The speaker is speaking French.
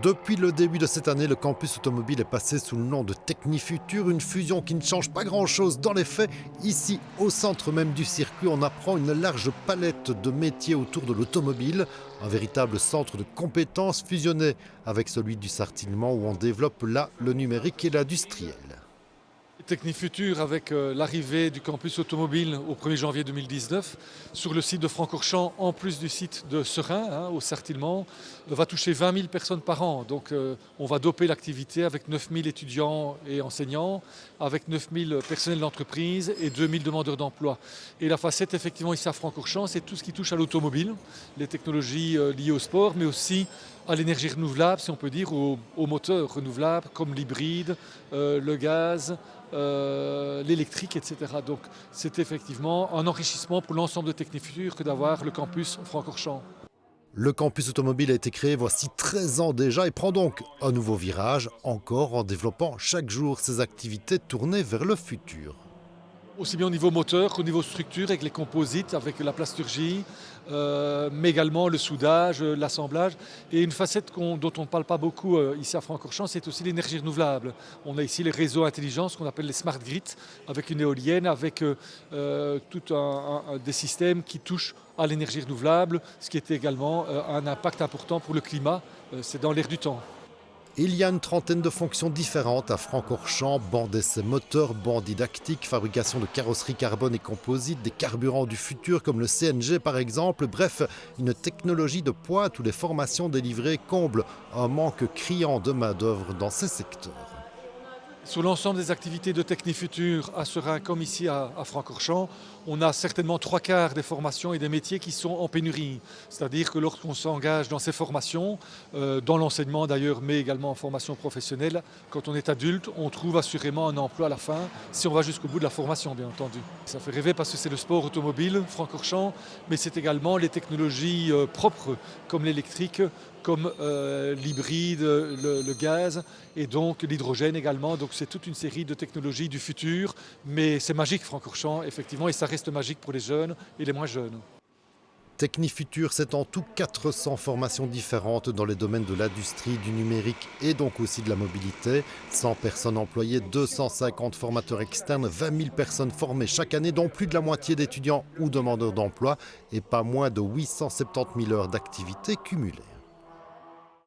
Depuis le début de cette année, le campus automobile est passé sous le nom de Technifutur, une fusion qui ne change pas grand-chose dans les faits. Ici, au centre même du circuit, on apprend une large palette de métiers autour de l'automobile, un véritable centre de compétences fusionné avec celui du Sartillement où on développe là le numérique et l'industriel. Technifutur, avec l'arrivée du campus automobile au 1er janvier 2019, sur le site de Francorchamps, en plus du site de Seraing, au Sartillement, va toucher 20 000 personnes par an. Donc on va doper l'activité avec 9 000 étudiants et enseignants, avec 9 000 personnels d'entreprise et 2 000 demandeurs d'emploi. Et la facette, effectivement, ici à Francorchamps, c'est tout ce qui touche à l'automobile, les technologies liées au sport, mais aussi à l'énergie renouvelable, si on peut dire, aux moteurs renouvelables comme l'hybride, le gaz, l'électrique, etc. Donc c'est effectivement un enrichissement pour l'ensemble de Technifutur que d'avoir le campus Francorchamps. Le campus automobile a été créé voici 13 ans déjà et prend donc un nouveau virage, encore en développant chaque jour ses activités tournées vers le futur. Aussi bien au niveau moteur qu'au niveau structure, avec les composites, avec la plasturgie, mais également le soudage, l'assemblage. Et une facette dont on ne parle pas beaucoup ici à Francorchamps, c'est aussi l'énergie renouvelable. On a ici les réseaux intelligents, ce qu'on appelle les smart grids, avec une éolienne, avec des systèmes qui touchent à l'énergie renouvelable, ce qui est également un impact important pour le climat. C'est dans l'air du temps. Il y a une trentaine de fonctions différentes à Francorchamps, bancs d'essai moteur, bancs didactiques, fabrication de carrosseries carbone et composite, des carburants du futur comme le CNG par exemple, bref, une technologie de pointe où les formations délivrées comblent un manque criant de main-d'œuvre dans ces secteurs. Sur l'ensemble des activités de Technifutur à Seraing comme ici à Francorchamps, on a certainement 3/4 des formations et des métiers qui sont en pénurie. C'est-à-dire que lorsqu'on s'engage dans ces formations, dans l'enseignement d'ailleurs, mais également en formation professionnelle, quand on est adulte, on trouve assurément un emploi à la fin, si on va jusqu'au bout de la formation, bien entendu. Ça fait rêver parce que c'est le sport automobile, Francorchamps, mais c'est également les technologies propres, comme l'électrique, comme l'hybride, le gaz et donc l'hydrogène également. Donc c'est toute une série de technologies du futur, mais c'est magique Francorchamps, effectivement, et ça reste magique pour les jeunes et les moins jeunes. Technifutur, c'est en tout 400 formations différentes dans les domaines de l'industrie, du numérique et donc aussi de la mobilité. 100 personnes employées, 250 formateurs externes, 20 000 personnes formées chaque année, dont plus de la moitié d'étudiants ou demandeurs d'emploi et pas moins de 870 000 heures d'activité cumulées.